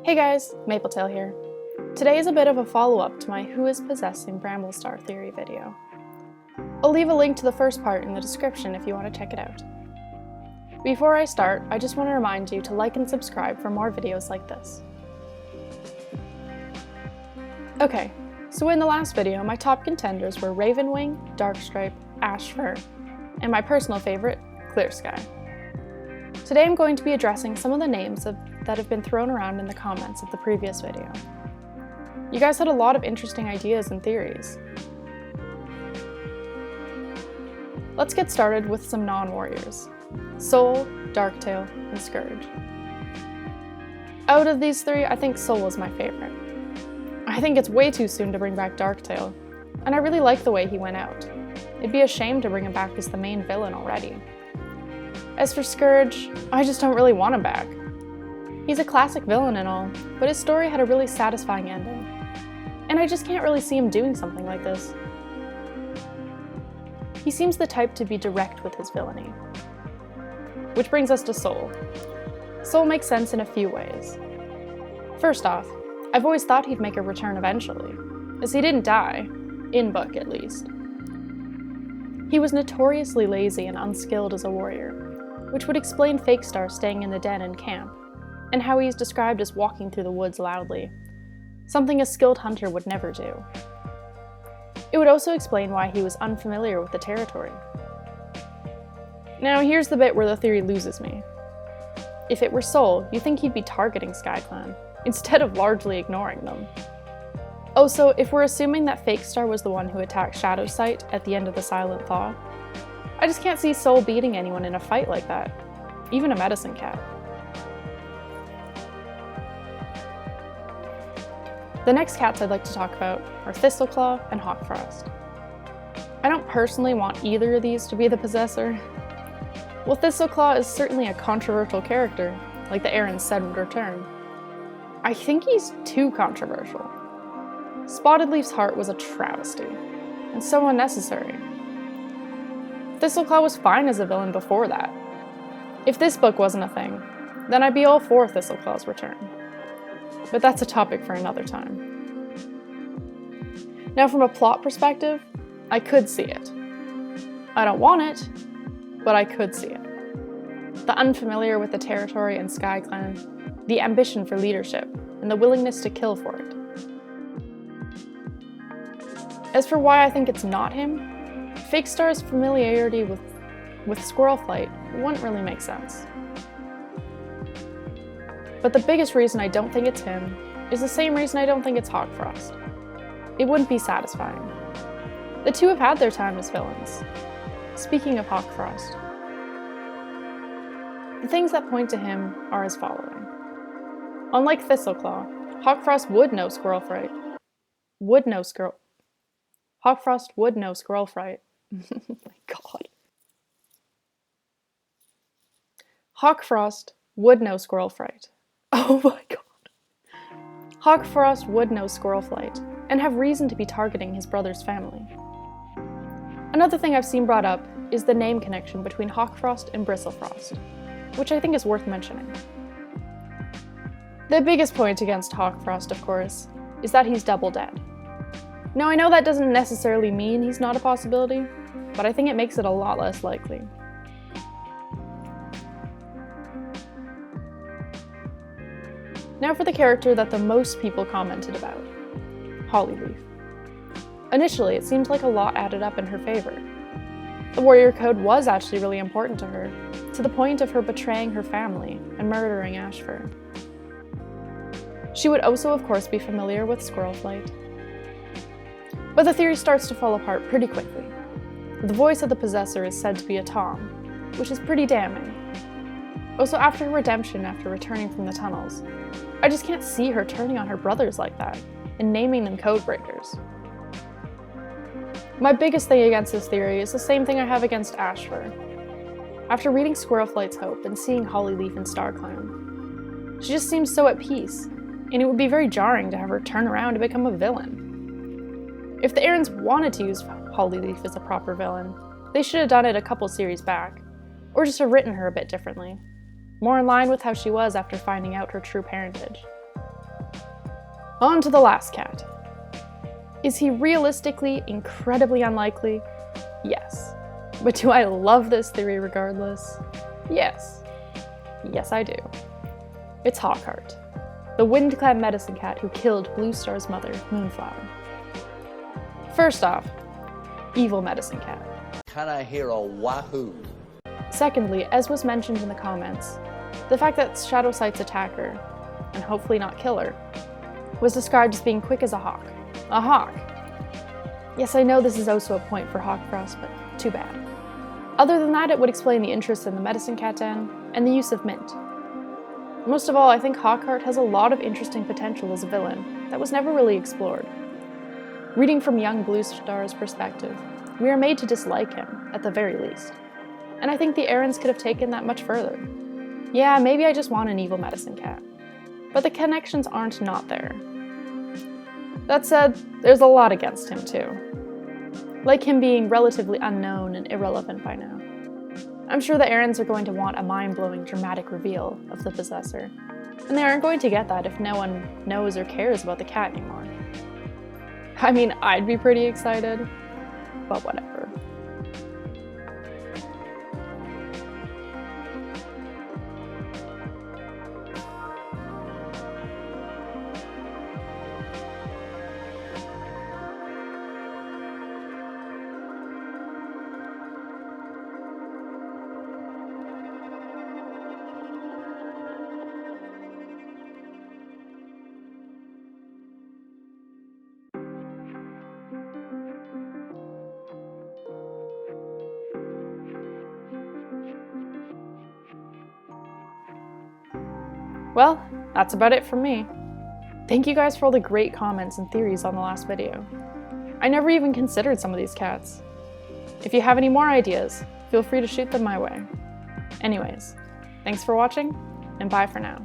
Hey guys, Mapletail here. Today is a bit of a follow-up to my Who is Possessing Bramblestar theory video. I'll leave a link to the first part in the description if you want to check it out. Before I start, I just want to remind you to like and subscribe for more videos like this. Okay, so in the last video, my top contenders were Ravenwing, Darkstripe, Ashfur, and my personal favorite, Clearsky. Today I'm going to be addressing some of the names that have been thrown around in the comments of the previous video. You guys had a lot of interesting ideas and theories. Let's get started with some non-warriors. Soul, Darktail, and Scourge. Out of these three, I think Soul is my favorite. I think it's way too soon to bring back Darktail, and I really like the way he went out. It'd be a shame to bring him back as the main villain already. As for Scourge, I just don't really want him back. He's a classic villain and all, but his story had a really satisfying ending, and I just can't really see him doing something like this. He seems the type to be direct with his villainy. Which brings us to Soul. Soul makes sense in a few ways. First off, I've always thought he'd make a return eventually, as he didn't die, in book at least. He was notoriously lazy and unskilled as a warrior, which would explain Fakestar staying in the den in camp, and how he's described as walking through the woods loudly, something a skilled hunter would never do. It would also explain why he was unfamiliar with the territory. Now here's the bit where the theory loses me. If it were Soul, you'd think he'd be targeting SkyClan, instead of largely ignoring them. Also, if we're assuming that Fakestar was the one who attacked Shadowsight at the end of the Silent Thaw, I just can't see Soul beating anyone in a fight like that, even a medicine cat. The next cats I'd like to talk about are Thistleclaw and Hawkfrost. I don't personally want either of these to be the possessor. Well, Thistleclaw is certainly a controversial character, like the Errands said would return. I think he's too controversial. Spotted Leaf's heart was a travesty, and so unnecessary. Thistleclaw was fine as a villain before that. If this book wasn't a thing, then I'd be all for Thistleclaw's return. But that's a topic for another time. Now from a plot perspective, I could see it. I don't want it, but I could see it. The unfamiliar with the territory and SkyClan, the ambition for leadership, and the willingness to kill for it. As for why I think it's not him, Fakestar's familiarity with squirrel flight wouldn't really make sense. But the biggest reason I don't think it's him is the same reason I don't think it's Hawkfrost. It wouldn't be satisfying. The two have had their time as villains. Speaking of Hawkfrost, the things that point to him are as following. Unlike Thistleclaw, Hawkfrost would know squirrel fright. Hawkfrost would know squirrel fright. Oh my god. Hawkfrost would know squirrel fright. Oh my god. Hawkfrost would know squirrel flight, and have reason to be targeting his brother's family. Another thing I've seen brought up is the name connection between Hawkfrost and Bristlefrost, which I think is worth mentioning. The biggest point against Hawkfrost, of course, is that he's double dead. Now I know that doesn't necessarily mean he's not a possibility, but I think it makes it a lot less likely. Now for the character that the most people commented about, Hollyleaf. Initially, it seemed like a lot added up in her favor. The warrior code was actually really important to her, to the point of her betraying her family and murdering Ashfur. She would also, of course, be familiar with squirrel flight. But the theory starts to fall apart pretty quickly. The voice of the possessor is said to be a Tom, which is pretty damning. Also, after her redemption after returning from the tunnels, I just can't see her turning on her brothers like that and naming them Codebreakers. My biggest thing against this theory is the same thing I have against Ashfur. After reading Squirrel Flight's Hope and seeing Hollyleaf in StarClan, she just seems so at peace, and it would be very jarring to have her turn around to become a villain. If the Errands wanted to use Hollyleaf as a proper villain, they should have done it a couple series back, or just have written her a bit differently, more in line with how she was after finding out her true parentage. On to the last cat. Is he realistically incredibly unlikely? Yes. But do I love this theory regardless? Yes. Yes, I do. It's Hawkheart, the wind-clad medicine cat who killed Blue Star's mother, Moonflower. First off, evil medicine cat. Can I hear a wahoo? Secondly, as was mentioned in the comments, the fact that Shadowsight's attacker, and hopefully not killer, was described as being quick as a hawk. A hawk! Yes, I know this is also a point for Hawkfrost, but too bad. Other than that, it would explain the interest in the medicine cat den, and the use of mint. Most of all, I think Hawkheart has a lot of interesting potential as a villain that was never really explored. Reading from young Blue Star's perspective, we are made to dislike him, at the very least. And I think the errands could have taken that much further. Yeah, maybe I just want an evil medicine cat. But the connections aren't not there. That said, there's a lot against him too. Like him being relatively unknown and irrelevant by now. I'm sure the errands are going to want a mind-blowing dramatic reveal of the possessor, and they aren't going to get that if no one knows or cares about the cat anymore. I mean, I'd be pretty excited, but whatever. Well, that's about it from me. Thank you guys for all the great comments and theories on the last video. I never even considered some of these cats. If you have any more ideas, feel free to shoot them my way. Anyways, thanks for watching, and bye for now.